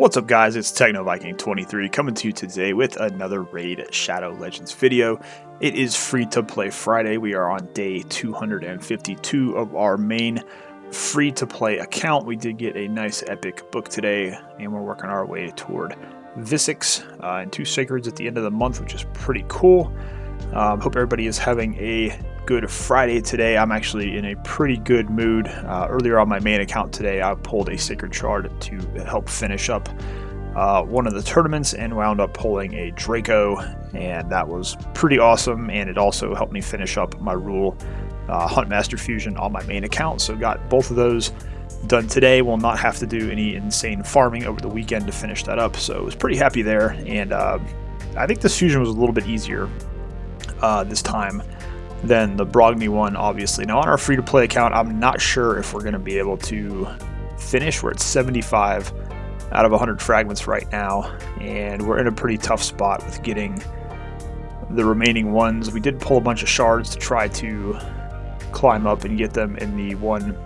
What's up guys, it's TechnoViking23 coming to you today with another Raid Shadow Legends video. It is free to play Friday. We are on day 252 of our main free to play account. We did get a nice epic book today and we're working our way toward Visix and 2 Sacreds at the end of the month, which is pretty cool. Hope everybody is having a good Friday today. I'm actually in a pretty good mood. Earlier on my main account today, I pulled a Sacred Shard to help finish up one of the tournaments and wound up pulling a Draco, and that was pretty awesome, and it also helped me finish up my Rule Huntmaster Fusion on my main account. So got both of those done today. Will not have to do any insane farming over the weekend to finish that up, so I was pretty happy there. And I think this fusion was a little bit easier this time than the Brogni one, obviously. Now on our free-to-play account, I'm not sure if we're going to be able to finish. We're at 75 out of 100 fragments right now, and we're in a pretty tough spot with getting the remaining ones. We did pull a bunch of shards to try to climb up and get them in the one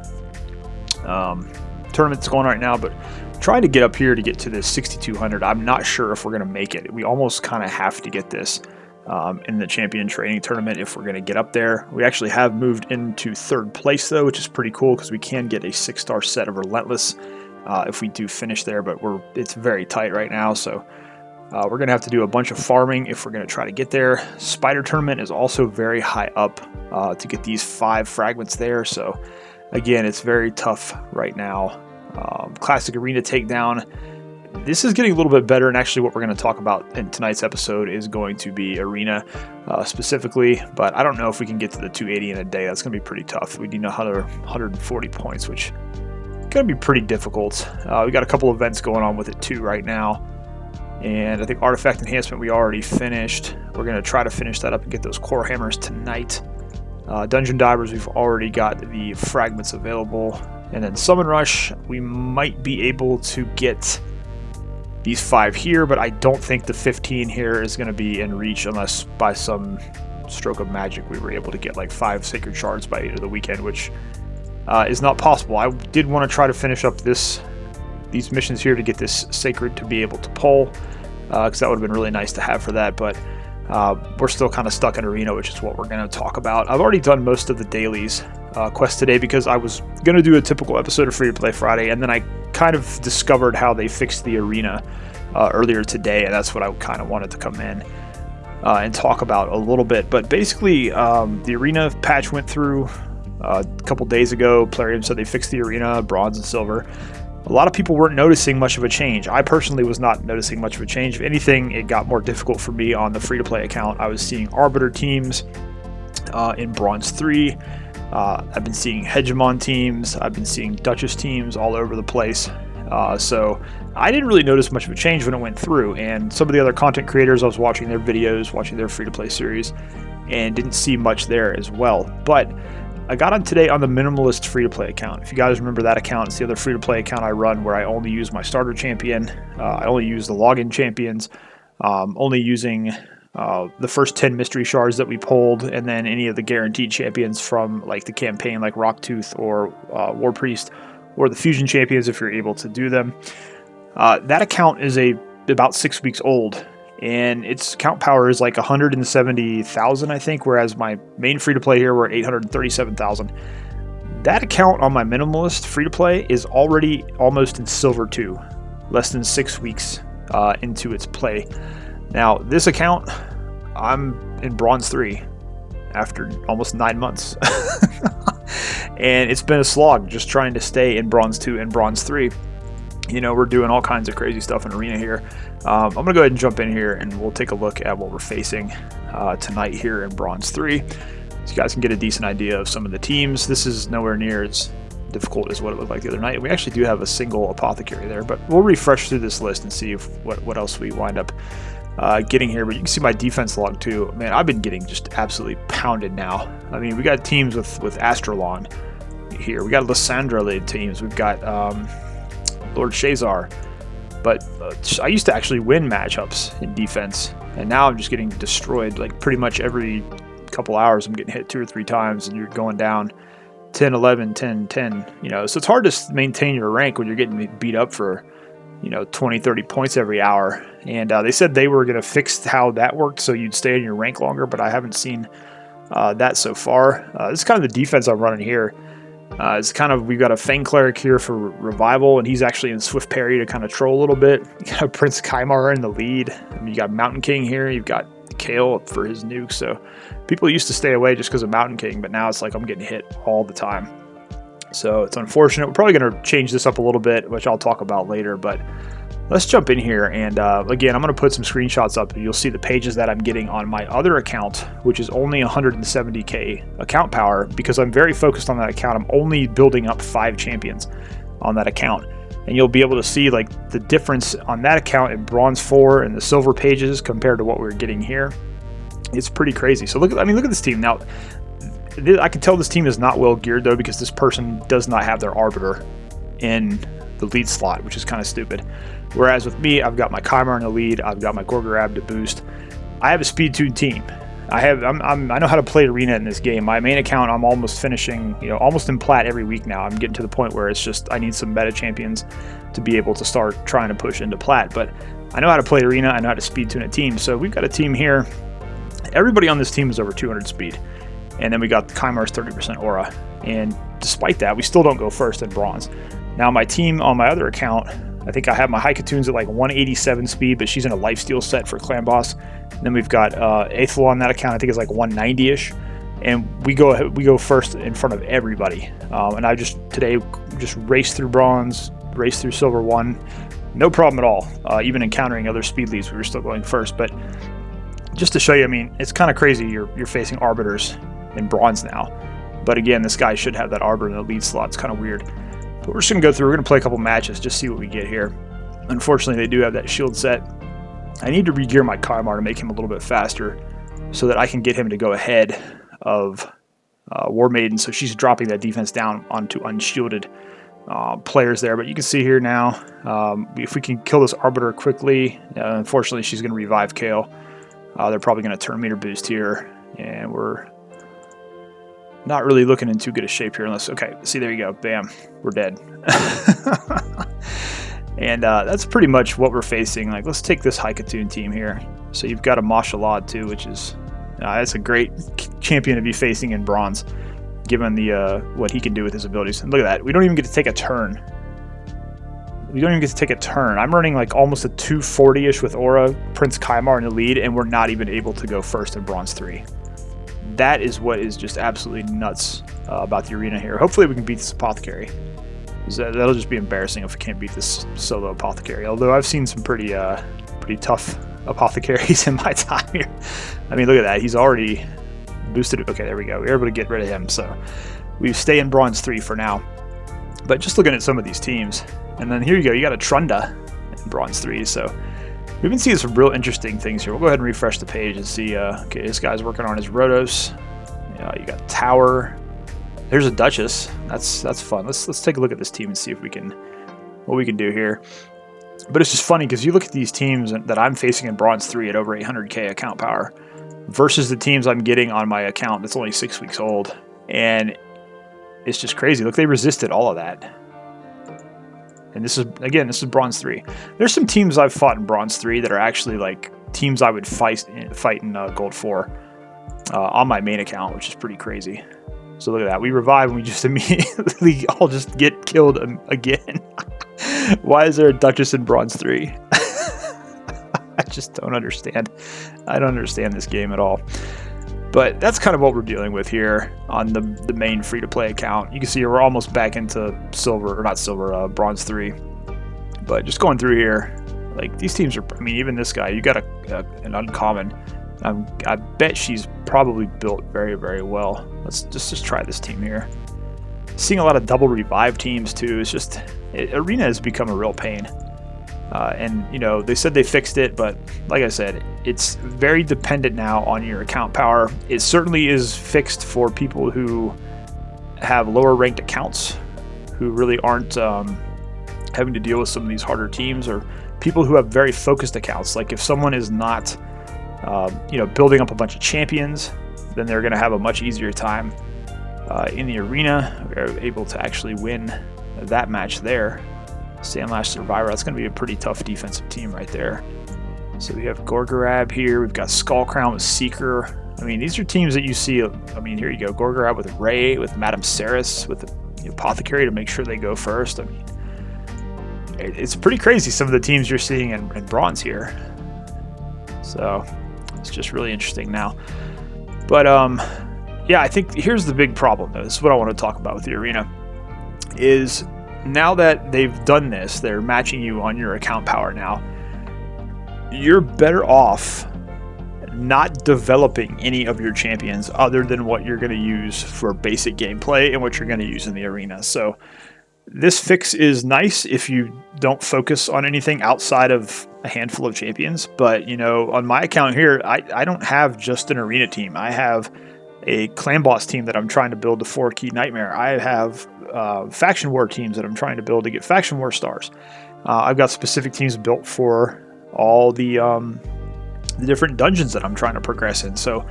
tournament that's going right now, but trying to get up here to get to this 6,200. I'm not sure if we're going to make it. We almost kind of have to get this in the champion training tournament if we're going to get up there. We actually have moved into 3rd place though, which is pretty cool because we can get a 6-star set of Relentless if we do finish there, but it's very tight right now, so we're going to have to do a bunch of farming if we're going to try to get there. Spider tournament is also very high up to get these 5 fragments there, so again, it's very tough right now. Classic arena takedown. This is getting a little bit better, and actually what we're going to talk about in tonight's episode is going to be arena specifically, but I don't know if we can get to the 280 in a day. That's going to be pretty tough. We need 140 points, which is going to be pretty difficult. We got a couple events going on with it too right now, and I think artifact enhancement we already finished. We're going to try to finish that up and get those core hammers tonight. Dungeon divers, we've already got the fragments available, and then summon rush, we might be able to get these 5 here, but I don't think the 15 here is going to be in reach unless by some stroke of magic we were able to get like 5 sacred shards by the end of the weekend, which is not possible. I did want to try to finish up these missions here to get this sacred to be able to pull, because that would have been really nice to have for that, but we're still kind of stuck in arena, which is what we're going to talk about. I've already done most of the dailies quest today because I was going to do a typical episode of Free to Play Friday, and then I kind of discovered how they fixed the arena earlier today, and that's what I kind of wanted to come in and talk about a little bit. But basically, the arena patch went through a couple days ago. Plarium said they fixed the arena, bronze and silver. A lot of people weren't noticing much of a change. I personally was not noticing much of a change. If anything, it got more difficult for me on the free-to-play account. I was seeing Arbiter teams in Bronze 3. I've been seeing Hegemon teams. I've been seeing Duchess teams all over the place. So I didn't really notice much of a change when it went through. And some of the other content creators, I was watching their videos, watching their free-to-play series, and didn't see much there as well. But I got on today on the minimalist free-to-play account. If you guys remember that account, it's the other free-to-play account I run where I only use my starter champion. I only use the login champions, only using the first 10 mystery shards that we pulled, and then any of the guaranteed champions from like the campaign, like Rocktooth or War Priest, or the fusion champions if you're able to do them. That account is about 6 weeks old, and its count power is like 170,000, I think, whereas my main free-to-play here, we're at 837,000. That account on my minimalist free-to-play is already almost in Silver 2, less than 6 weeks into its play. Now, this account, I'm in Bronze 3 after almost 9 months. And it's been a slog just trying to stay in Bronze 2 and Bronze 3. You know, we're doing all kinds of crazy stuff in Arena here. I'm going to go ahead and jump in here and we'll take a look at what we're facing tonight here in Bronze 3. So you guys can get a decent idea of some of the teams. This is nowhere near as difficult as what it looked like the other night. We actually do have a single apothecary there, but we'll refresh through this list and see what else we wind up getting here. But you can see my defense log too. Man, I've been getting just absolutely pounded now. I mean, we got teams with Astralon here. We got Lysandra led teams. We've got Lord Shazar. But I used to actually win matchups in defense, and now I'm just getting destroyed. Like pretty much every couple hours I'm getting hit 2 or 3 times, and you're going down 10, 11, 10, 10. You know, so it's hard to maintain your rank when you're getting beat up for 20, 30 points every hour. And they said they were going to fix how that worked so you'd stay in your rank longer, but I haven't seen that so far. This is kind of the defense I'm running here. We've got a Fang Cleric here for Revival, and he's actually in Swift Parry to kind of troll a little bit. You got Prince Kaimar in the lead. You got Mountain King here. You've got Kale for his nuke. So people used to stay away just because of Mountain King, but now it's like I'm getting hit all the time. So it's unfortunate. We're probably going to change this up a little bit, which I'll talk about later, but let's jump in here. And again, I'm going to put some screenshots up, and you'll see the pages that I'm getting on my other account, which is only 170k account power, because I'm very focused on that account. I'm only building up 5 champions on that account. And you'll be able to see like the difference on that account in bronze 4 and the silver pages compared to what we're getting here. It's pretty crazy. So look at this team. Now, I can tell this team is not well geared though, because this person does not have their Arbiter in the lead slot, which is kind of stupid. Whereas with me, I've got my Kaimar in the lead. I've got my Gorgorab to boost. I have a speed tuned team. I know how to play arena in this game. My main account, I'm almost finishing, almost in plat every week now. I'm getting to the point where it's just I need some meta champions to be able to start trying to push into plat. But I know how to play arena. I know how to speed tune a team. So we've got a team here. Everybody on this team is over 200 speed. And then we got Kaimar's 30% aura. And despite that, we still don't go first in bronze. Now my team on my other account, I think I have my Haikatoons at like 187 speed, but she's in a lifesteal set for Clan Boss. And then we've got Aethel on that account. I think it's like 190-ish. And we go first in front of everybody. And I today raced through bronze, raced through silver 1. No problem at all. Even encountering other speed leads, we were still going first. But just to show you, I mean, it's kind of crazy. You're facing Arbiters in bronze now. But again, this guy should have that Arbiter in the lead slot. It's kind of weird. But we're just going to go through. We're going to play a couple matches, just see what we get here. Unfortunately, they do have that shield set. I need to re-gear my Kaimar to make him a little bit faster so that I can get him to go ahead of War Maiden. So she's dropping that defense down onto unshielded players there. But you can see here now, if we can kill this Arbiter quickly, unfortunately, she's going to revive Kale. They're probably going to turn meter boost here, and we're not really looking in too good a shape here unless, okay, see, there you go, bam, we're dead. And that's pretty much what we're facing. Like, let's take this Haikatoon team here. So you've got a Mashallah too, which is, that's a great champion to be facing in bronze, given the what he can do with his abilities. And look at that, we don't even get to take a turn. I'm running like almost a 240-ish with Aura, Prince Kaimar in the lead, and we're not even able to go first in bronze 3. That is what is just absolutely nuts about the arena here. Hopefully we can beat this Apothecary. That'll just be embarrassing if we can't beat this solo Apothecary. Although I've seen some pretty tough Apothecaries in my time here. I mean, look at that. He's already boosted. Okay, there we go. We were able to get rid of him. So we stay in bronze 3 for now. But just looking at some of these teams. And then here you go. You got a Trunda in bronze 3. So we've been seeing some real interesting things here. We'll go ahead and refresh the page and see. Okay, this guy's working on his Rhodos. You got Tower. There's a Duchess. That's fun. Let's take a look at this team and see if what we can do here. But it's just funny because you look at these teams that I'm facing in bronze 3 at over 800k account power versus the teams I'm getting on my account that's only 6 weeks old, and it's just crazy. Look, they resisted all of that. And this is bronze 3. There's some teams I've fought in bronze 3 that are actually like teams I would fight in gold 4 on my main account, which is pretty crazy. So look at that. We revive and we just immediately all just get killed again. Why is there a Duchess in bronze 3? I just don't understand. I don't understand this game at all. But that's kind of what we're dealing with here on the main free-to-play account. You can see we're almost back into silver, or not silver, bronze 3. But just going through here, like these teams are, I mean, even this guy, you got an uncommon. I bet she's probably built very, very well. Let's just try this team here. Seeing a lot of double revive teams too. It's just, arena has become a real pain. And they said they fixed it, but like I said, it's very dependent now on your account power. It certainly is fixed for people who have lower ranked accounts, who really aren't having to deal with some of these harder teams, or people who have very focused accounts. Like if someone is not building up a bunch of champions, then they're going to have a much easier time in the arena. They're able to actually win that match there. Sandlash Survivor. That's going to be a pretty tough defensive team right there. So we have Gorgorab here. We've got Skullcrown with Seeker. I mean, these are teams that you see. I mean, here you go. Gorgorab with Ray, with Madame Saris, with the Apothecary to make sure they go first. I mean, it's pretty crazy some of the teams you're seeing in bronze here. So it's just really interesting now. But yeah, I think here's the big problem, though. This is what I want to talk about with the arena. Is now that they've done this, they're matching you on your account power now. You're better off not developing any of your champions other than what you're going to use for basic gameplay and what you're going to use in the arena. So this fix is nice if you don't focus on anything outside of a handful of champions. But, you know, on my account here, I don't have just an arena team. I have a clan boss team that I'm trying to build to 4-key Nightmare. I have faction war teams that I'm trying to build to get faction war stars. I've got specific teams built for all the different dungeons that I'm trying to progress in. So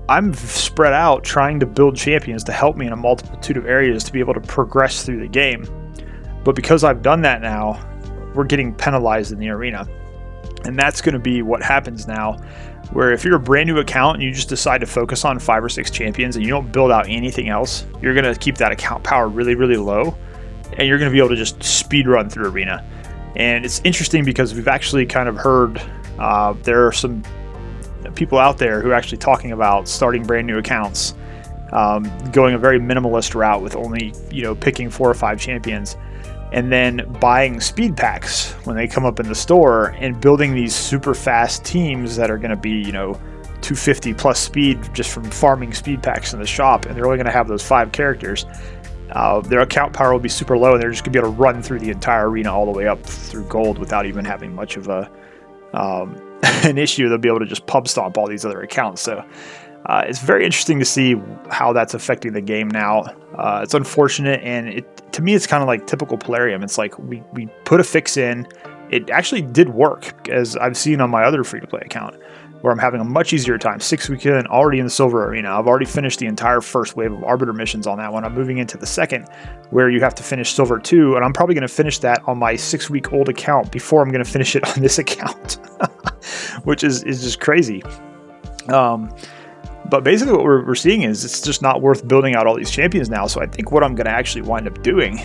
I'm spread out trying to build champions to help me in a multitude of areas to be able to progress through the game. But because I've done that now, we're getting penalized in the arena. And that's going to be what happens now, where if you're a brand new account and you just decide to focus on 5 or 6 champions and you don't build out anything else, you're going to keep that account power really, really low. And you're going to be able to just speed run through arena. And it's interesting because we've actually kind of heard there are some people out there who are actually talking about starting brand new accounts, going a very minimalist route with only, you know, picking 4 or 5 champions, and then buying speed packs when they come up in the store and building these super fast teams that are going to be, you know, 250 plus speed just from farming speed packs in the shop, and they're only going to have those 5 characters. Their account power will be super low, and they're just going to be able to run through the entire arena all the way up through gold without even having much of a an issue. They'll be able to just pub stomp all these other accounts. So it's very interesting to see how that's affecting the game now. It's unfortunate, and to me it's kind of like typical Plarium. It's like we put a fix in. It actually did work, as I've seen on my other free-to-play account, where I'm having a much easier time. 6 weeks in, already in the Silver Arena. I've already finished the entire first wave of Arbiter missions on that one. I'm moving into the second, where you have to finish Silver 2, and I'm probably going to finish that on my 6-week-old account before I'm going to finish it on this account, which is just crazy. But basically what we're seeing is it's just not worth building out all these champions now. So I think what I'm going to actually wind up doing,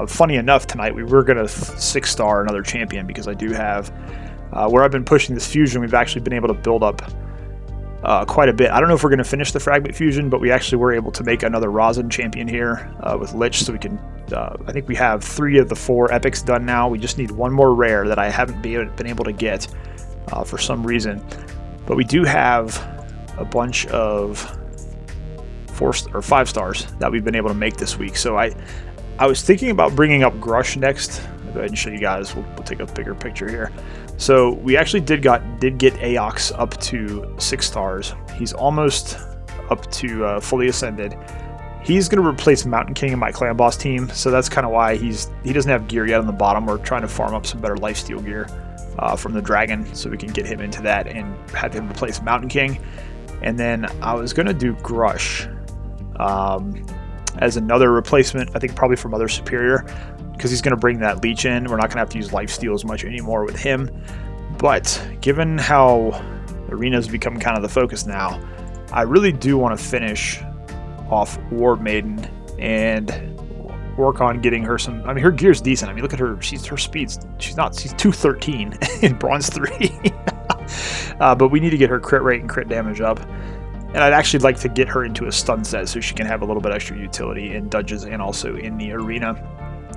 funny enough, tonight we were going to 6-star another champion, because I do have, where I've been pushing this fusion, we've actually been able to build up quite a bit. I don't know if we're going to finish the Fragment Fusion, but we actually were able to make another Rosin champion here with Lich, so we can, I think we have 3 of the 4 epics done now. We just need 1 more rare that I haven't been able to get for some reason. But we do have a bunch of 4 or 5 stars that we've been able to make this week. So I was thinking about bringing up Grush next. I'll go ahead and show you guys. We'll take a bigger picture here. So we actually did get Aox up to 6 stars. He's almost up to fully ascended. He's going to replace Mountain King in my clan boss team, so that's kind of why he doesn't have gear yet on the bottom. We're trying to farm up some better lifesteal gear from the dragon, so we can get him into that and have him replace Mountain King. And then I was going to do Grush as another replacement, I think probably for Mother Superior, because he's going to bring that leech in. We're not going to have to use lifesteal as much anymore with him. But given how Arena's become kind of the focus now, I really do want to finish off War Maiden and work on getting her some. I mean, her gear's decent. I mean, look at her. Her speed's. She's 213 in Bronze 3. But we need to get her crit rate and crit damage up. And I'd actually like to get her into a stun set so she can have a little bit extra utility in dungeons and also in the arena.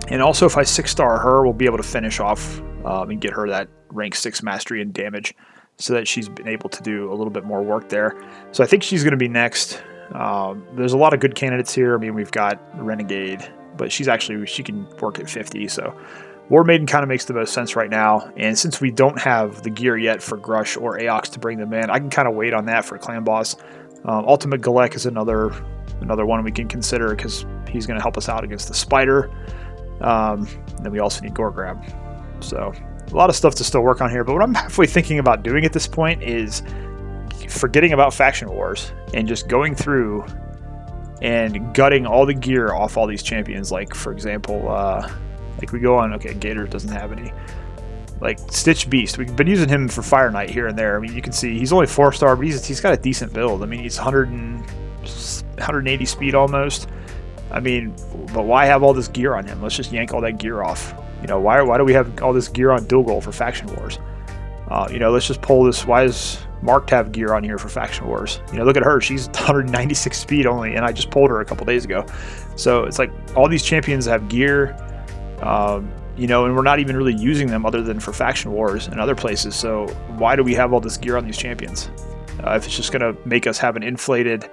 And also, if I 6-star her, we'll be able to finish off and get her that rank 6 mastery and damage, so that she's been able to do a little bit more work there. So I think she's going to be next. There's a lot of good candidates here. I mean, we've got Renegade, but she can work at 50. So War Maiden kind of makes the most sense right now. And since we don't have the gear yet for Grush or Aox to bring them in, I can kind of wait on that for Clan Boss. Ultimate Galek is another one we can consider, because he's going to help us out against the Spider. Then we also need Gorgrab. So a lot of stuff to still work on here. But what I'm halfway thinking about doing at this point is forgetting about Faction Wars and just going through and gutting all the gear off all these champions. Like, for example, Like we go on, okay, Gator doesn't have any. Like Stitch Beast, we've been using him for Fire Knight here and there. I mean, you can see he's only 4-star, but he's got a decent build. I mean, he's 180 speed almost. I mean, but why have all this gear on him? Let's just yank all that gear off. You know, why do we have all this gear on Dual Goal for Faction Wars? You know, let's just pull this. Why does Marked have gear on here for Faction Wars? You know, look at her. She's 196 speed only, and I just pulled her a couple days ago. So it's like all these champions have gear. You know, and we're not even really using them other than for Faction Wars and other places. So why do we have all this gear on these champions? If it's just going to make us have an inflated,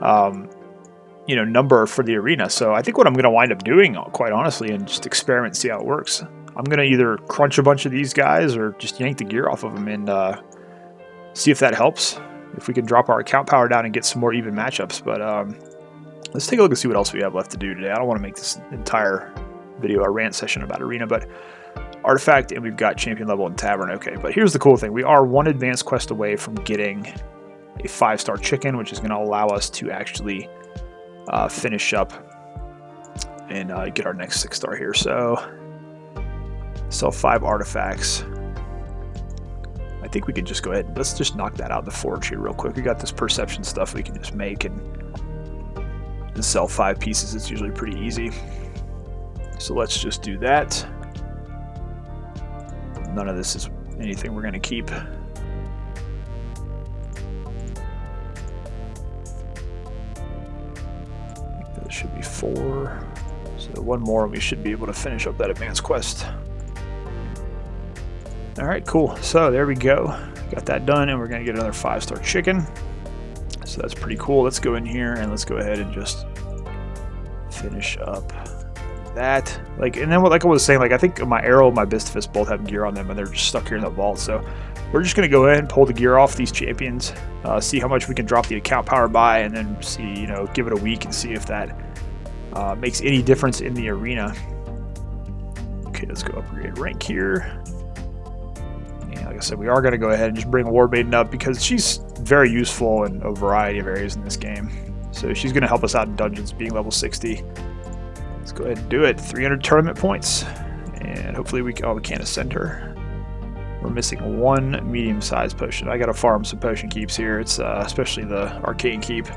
you know, number for the arena. So I think what I'm going to wind up doing, quite honestly, and just experiment and see how it works. I'm going to either crunch a bunch of these guys or just yank the gear off of them and see if that helps. If we can drop our account power down and get some more even matchups. But let's take a look and see what else we have left to do today. I don't want to make this entire video a rant session about arena, but artifact, and we've got champion level and tavern. Okay, but here's the cool thing. We are one advanced quest away from getting a 5-star chicken, which is going to allow us to actually finish up and get our next 6-star here. So sell 5 artifacts. I think we could just go ahead and let's just knock that out in the forge here real quick. We got this perception stuff we can just make and sell 5 pieces. It's usually pretty easy. So let's just do that. None of this is anything we're going to keep. I think that should be 4. So 1 more and we should be able to finish up that advanced quest. Alright, cool. So there we go. Got that done, and we're going to get another 5-star chicken. So that's pretty cool. Let's go in here and let's go ahead and just finish up that. Like, and then like I was saying, like I think my arrow and my Bistifist both have gear on them and they're just stuck here in the vault. So we're just going to go ahead and pull the gear off these champions, see how much we can drop the account power by, and then see, you know, give it a week and see if that makes any difference in the arena. Okay, let's go upgrade rank here. And like I said, we are going to go ahead and just bring War Maiden up because she's very useful in a variety of areas in this game. So she's going to help us out in dungeons, being level 60. Let's go ahead and do it. 300 tournament points. And hopefully we can't ascend her. We're missing 1 medium-sized potion. I got to farm some potion keeps here. It's especially the arcane keep.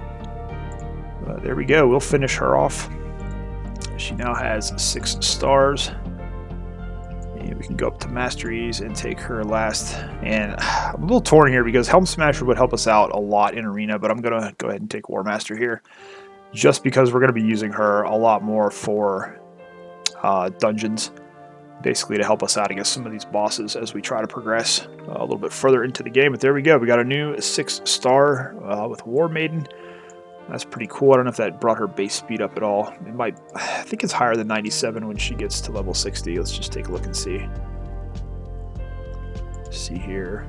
There we go. We'll finish her off. She now has 6 stars. And we can go up to Masteries and take her last. And I'm a little torn here because Helm Smasher would help us out a lot in Arena, but I'm going to go ahead and take War Master here. Just because we're going to be using her a lot more for dungeons. Basically to help us out against some of these bosses as we try to progress a little bit further into the game. But there we go. We got a new 6-star with War Maiden. That's pretty cool. I don't know if that brought her base speed up at all. It might. I think it's higher than 97 when she gets to level 60. Let's just take a look and see. See here.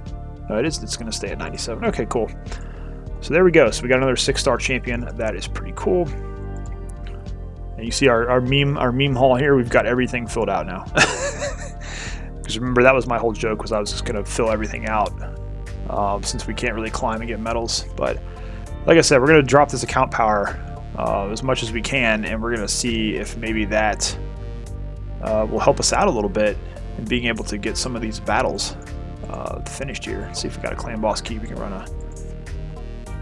No, it is. It's going to stay at 97. Okay, cool. So there we go. So we got another 6-star champion. That is pretty cool. And you see our meme haul here. We've got everything filled out now. Because remember, that was my whole joke, was I was just going to fill everything out since we can't really climb and get medals. But like I said, we're going to drop this account power as much as we can, and we're going to see if maybe that will help us out a little bit in being able to get some of these battles finished here. See if we got a clan boss key. We can run a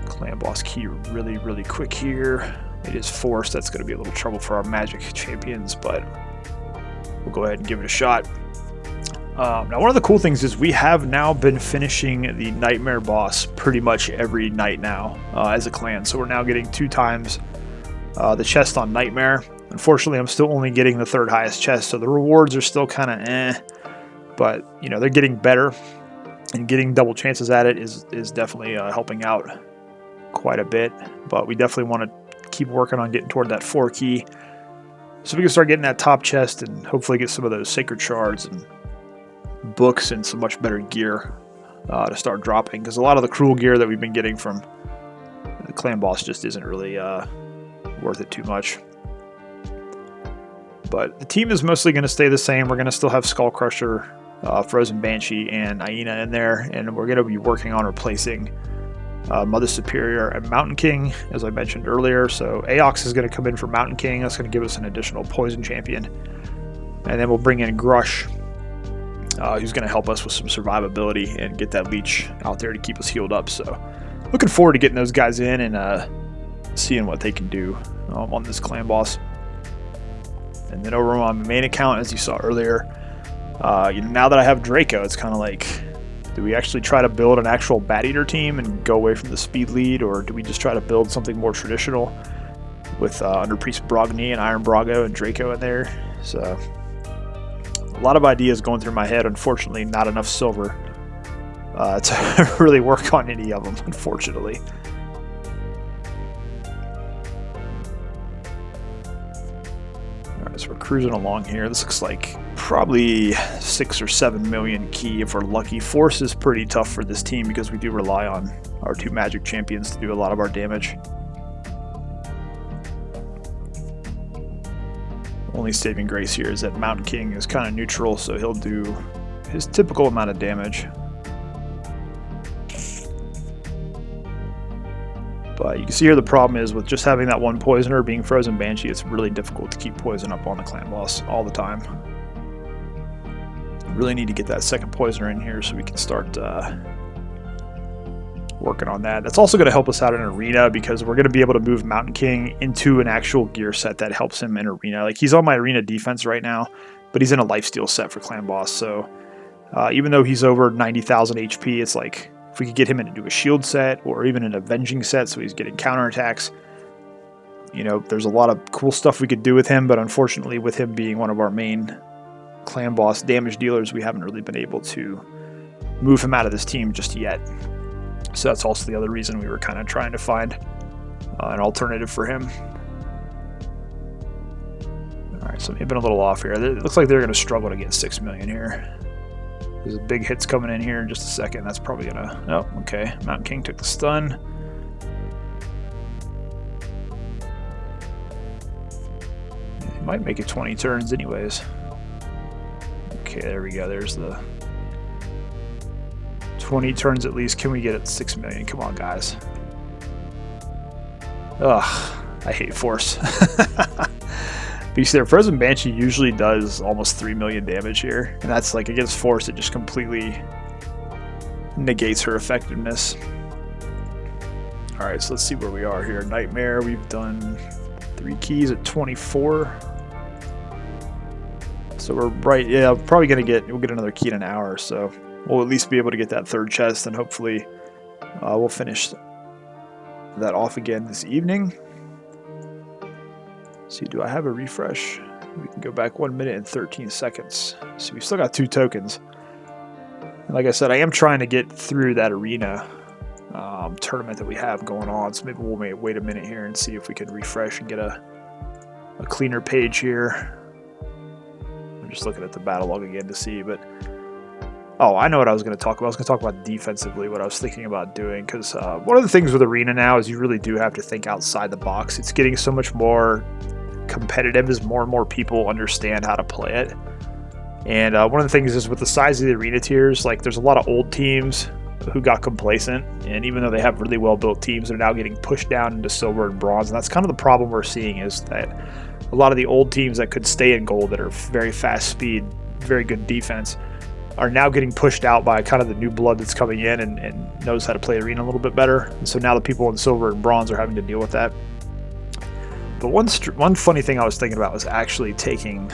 clan boss key really, really quick here. It is forced. That's going to be a little trouble for our magic champions, but we'll go ahead and give it a shot. Now, one of the cool things is we have now been finishing the Nightmare boss pretty much every night now as a clan. So we're now getting 2 times the chest on Nightmare. Unfortunately, I'm still only getting the 3rd highest chest, so the rewards are still kind of eh. But, you know, they're getting better, and getting double chances at it is definitely helping out quite a bit. But we definitely want to keep working on getting toward that 4 key, so we can start getting that top chest and hopefully get some of those sacred shards and books and some much better gear to start dropping, because a lot of the cruel gear that we've been getting from the clan boss just isn't really worth it too much. But the team is mostly going to stay the same. We're going to still have Skull Crusher, Frozen Banshee, and Aina in there, and we're going to be working on replacing Mother Superior and Mountain King, as I mentioned earlier. So Aox is going to come in for Mountain King. That's going to give us an additional poison champion. And then we'll bring in Grush, who's going to help us with some survivability and get that leech out there to keep us healed up. So looking forward to getting those guys in and seeing what they can do on this clan boss. And then over on my main account, as you saw earlier, now that I have Draco, it's kind of like, do we actually try to build an actual Bat Eater team and go away from the speed lead, or do we just try to build something more traditional with Under Priest Brogni and Iron Brago and Draco in there? So a lot of ideas going through my head. Unfortunately, not enough silver to really work on any of them, unfortunately. Alright, so we're cruising along here. This looks like probably 6 or 7 million key if we're lucky. Force is pretty tough for this team because we do rely on our 2 magic champions to do a lot of our damage. Only saving grace here is that Mountain King is kind of neutral, so he'll do his typical amount of damage. But you can see here the problem is with just having that one poisoner being Frozen Banshee, it's really difficult to keep poison up on the clan boss all the time. Really need to get that second poisoner in here so we can start working on that. That's also going to help us out in arena because we're going to be able to move Mountain King into an actual gear set that helps him in arena. Like, he's on my arena defense right now, but he's in a lifesteal set for clan boss. So even though he's over 90,000 HP, it's like if we could get him into a shield set or even an avenging set so he's getting counterattacks, you know, there's a lot of cool stuff we could do with him. But unfortunately, with him being one of our main clan boss damage dealers, we haven't really been able to move him out of this team just yet. So that's also the other reason we were kind of trying to find an alternative for him. Alright, so maybe a little off here. It looks like they're going to struggle to get 6 million here. There's big hits coming in here in just a second. That's probably going to... Oh, okay. Mountain King took the stun. He might make it 20 turns anyways. Okay, there we go. There's the 20 turns at least. Can we get it 6 million? Come on, guys. Ugh, I hate Force. But you see there, Frozen Banshee usually does almost 3 million damage here. And that's like against Force, it just completely negates her effectiveness. Alright, so let's see where we are here. Nightmare, we've done 3 keys at 24. So we're right, yeah, probably we'll get another key in an hour, so we'll at least be able to get that 3rd chest, and hopefully we'll finish that off again this evening. Let's see, do I have a refresh? We can go back 1 minute and 13 seconds. So we've still got 2 tokens. And like I said, I am trying to get through that arena tournament that we have going on, so maybe we'll wait a minute here and see if we can refresh and get a cleaner page here. I'm just looking at the battle log again to see, but oh, I know what I was going to talk about. I was going to talk about defensively, what I was thinking about doing, because one of the things with Arena now is you really do have to think outside the box. It's getting so much more competitive as more and more people understand how to play it. And one of the things is with the size of the arena tiers, like there's a lot of old teams who got complacent, and even though they have really well-built teams, they're now getting pushed down into silver and bronze, and that's kind of the problem we're seeing, is that a lot of the old teams that could stay in gold, that are very fast speed, very good defense, are now getting pushed out by kind of the new blood that's coming in and knows how to play arena a little bit better. And so now the people in silver and bronze are having to deal with that. But one funny thing I was thinking about was actually taking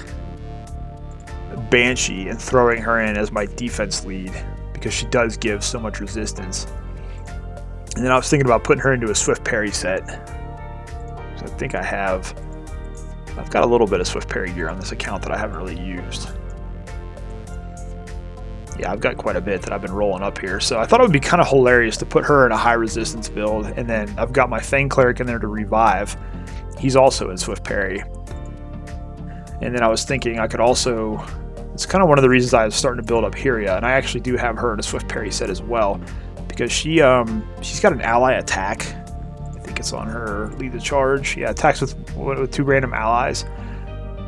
Banshee and throwing her in as my defense lead, because she does give so much resistance. And then I was thinking about putting her into a Swift Parry set. So I think I've got a little bit of Swift Parry gear on this account that I haven't really used. Yeah, I've got quite a bit that I've been rolling up here. So I thought it would be kind of hilarious to put her in a high resistance build. And then I've got my Fang Cleric in there to revive. He's also in Swift Parry. And then I was thinking I could also... It's kind of one of the reasons I was starting to build up Hyria. And I actually do have her in a Swift Parry set as well, because she's got an ally attack. I think it's on her lead the charge. Yeah, attacks with 2 random allies.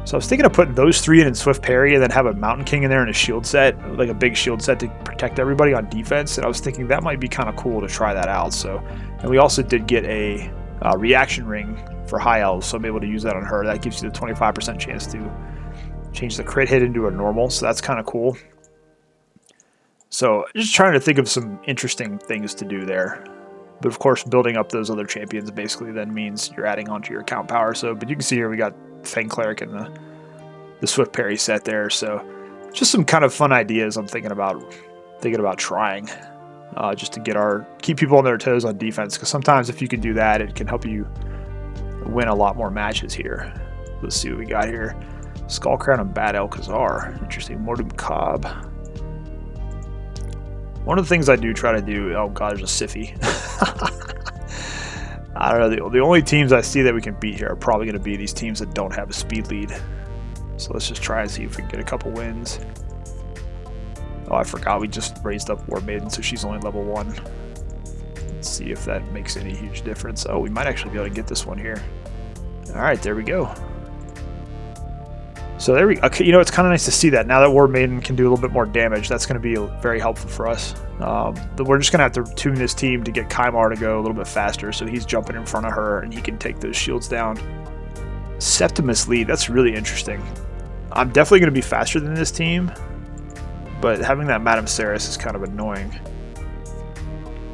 So I was thinking of putting those 3 in Swift Parry and then have a Mountain King in there in a shield set, like a big shield set to protect everybody on defense. And I was thinking that might be kind of cool to try that out. So, and we also did get a reaction ring for High Elves, so I'm able to use that on her. That gives you the 25% chance to Change the crit hit into a normal, so that's kind of cool. So just trying to think of some interesting things to do there. But of course, building up those other champions basically then means you're adding onto your account power. So, but you can see here we got Fang Cleric and the Swift Parry set there. So just some kind of fun ideas I'm thinking about trying, just to keep people on their toes on defense. Because sometimes if you can do that, it can help you win a lot more matches here. Let's see what we got here. Skullcrown and Bad Alcazar. Interesting. Mortem Cobb. One of the things I do try to do... Oh, God, there's a Siffy. I don't know. The only teams I see that we can beat here are probably going to be these teams that don't have a speed lead. So let's just try and see if we can get a couple wins. Oh, I forgot. We just raised up War Maiden, so she's only level 1. Let's see if that makes any huge difference. Oh, we might actually be able to get this one here. All right, there we go. So there we go. Okay, you know, it's kind of nice to see that. Now that War Maiden can do a little bit more damage, that's going to be very helpful for us. We're just going to have to tune this team to get Kymar to go a little bit faster, so he's jumping in front of her, and he can take those shields down. Septimus lead, that's really interesting. I'm definitely going to be faster than this team, but having that Madame Ceres is kind of annoying.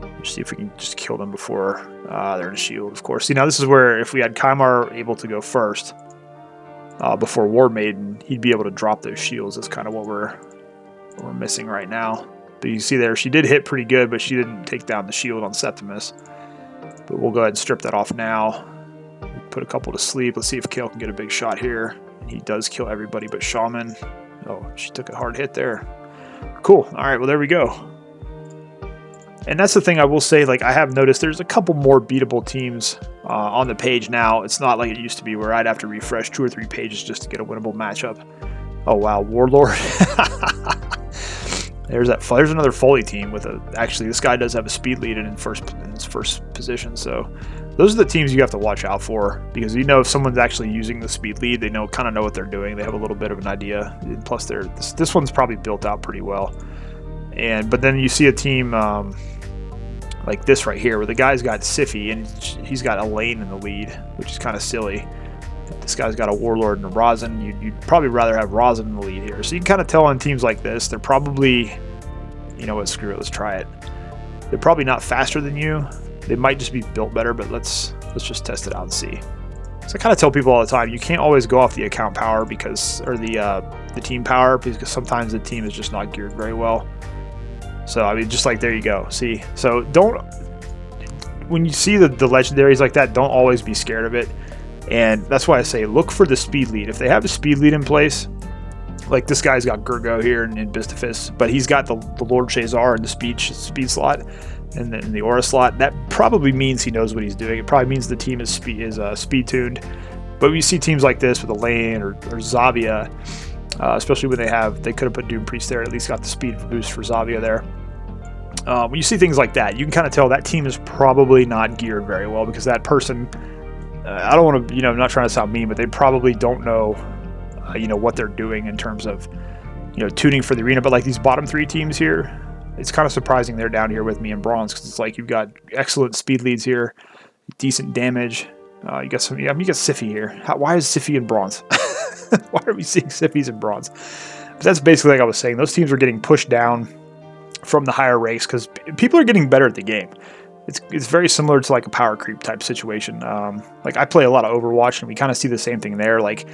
Let's see if we can just kill them before they're in a shield, of course. See, now this is where if we had Kymar able to go first, before War Maiden, he'd be able to drop those shields. That's kind of what we're missing right now. But you see there, she did hit pretty good, but she didn't take down the shield on Septimus. But we'll go ahead and strip that off now. Put a couple to sleep. Let's see if Kale can get a big shot here. And he does kill everybody but Shaman. Oh, she took a hard hit there. Cool. All right, well, there we go. And that's the thing I will say, like, I have noticed there's a couple more beatable teams on the page now. It's not like it used to be where I'd have to refresh 2 or 3 pages just to get a winnable matchup. Oh, wow, Warlord. There's another Foley team with actually, this guy does have a speed lead in his first position. So those are the teams you have to watch out for, because you know if someone's actually using the speed lead, they kind of know what they're doing. They have a little bit of an idea. And plus, this one's probably built out pretty well. But then you see a team like this right here, where the guy's got Siffy and he's got Elaine in the lead, which is kind of silly. This guy's got a Warlord and a Rosin. You'd probably rather have Rosin in the lead here. So you can kind of tell on teams like this, they're probably, you know what, screw it, let's try it. They're probably not faster than you. They might just be built better, but let's just test it out and see. So I kind of tell people all the time, you can't always go off the account power or the team power, because sometimes the team is just not geared very well. So, I mean, just like, there you go. See? So, when you see the legendaries like that, don't always be scared of it. And that's why I say, look for the speed lead. If they have a speed lead in place, like this guy's got Gurgo here in Bistafis, but he's got the Lord Shazar in the speed slot and then in the Aura slot, that probably means he knows what he's doing. It probably means the team is speed tuned. But when you see teams like this with Elaine or Zavia, especially when they could have put Doom Priest there, at least got the speed boost for Zavia there. When you see things like that, you can kind of tell that team is probably not geared very well, because that person, I don't want to, I'm not trying to sound mean, but they probably don't know, what they're doing in terms of, tuning for the arena. But like these bottom 3 teams here, it's kind of surprising they're down here with me in bronze, because it's like you've got excellent speed leads here, decent damage. You got Siffy here. Why is Siffy in bronze? Why are we seeing Siffys in bronze? But that's basically, like I was saying, those teams are getting pushed down from the higher ranks because people are getting better at the game. It's very similar to like a power creep type situation. Like I play a lot of Overwatch, and we kind of see the same thing there. Like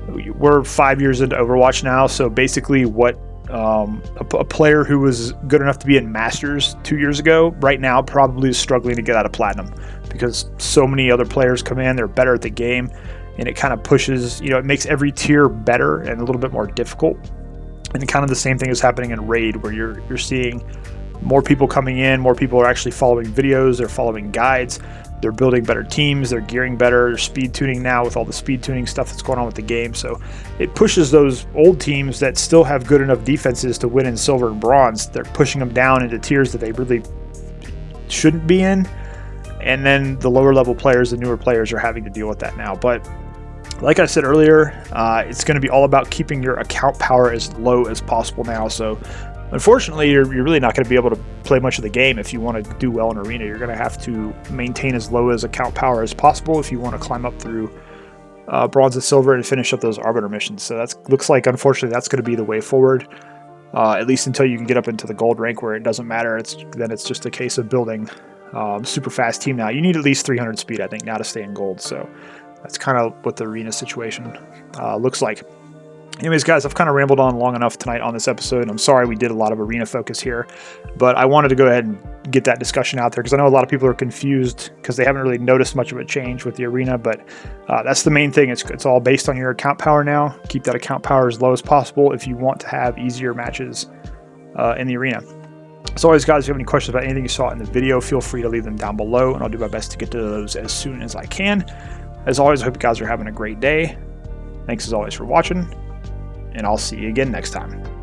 we're 5 years into Overwatch now, so basically what a player who was good enough to be in Masters 2 years ago, right now probably is struggling to get out of Platinum, because so many other players come in, they're better at the game, and it kind of pushes, it makes every tier better and a little bit more difficult. And kind of the same thing is happening in Raid, where you're seeing more people coming in, more people are actually following videos, they're following guides, they're building better teams, they're gearing better, they're speed tuning now with all the speed tuning stuff that's going on with the game. So it pushes those old teams that still have good enough defenses to win in silver and bronze, they're pushing them down into tiers that they really shouldn't be in. And then the lower level players, the newer players, are having to deal with that now. But like I said earlier, it's going to be all about keeping your account power as low as possible now. So unfortunately, you're really not going to be able to play much of the game if you want to do well in Arena. You're going to have to maintain as low as account power as possible if you want to climb up through bronze and silver, and finish up those arbiter missions. So that looks like, unfortunately, that's going to be the way forward, at least until you can get up into the gold rank, where it doesn't matter. Then it's just a case of building super fast team. Now you need at least 300 speed, I think, now to stay in gold. So that's kind of what the arena situation looks like. Anyways, guys, I've kind of rambled on long enough tonight on this episode. I'm sorry we did a lot of arena focus here, but I wanted to go ahead and get that discussion out there because I know a lot of people are confused because they haven't really noticed much of a change with the arena, but that's the main thing. It's all based on your account power now. Keep that account power as low as possible if you want to have easier matches in the arena. As always, guys, if you have any questions about anything you saw in the video, feel free to leave them down below, and I'll do my best to get to those as soon as I can. As always, I hope you guys are having a great day. Thanks as always for watching, and I'll see you again next time.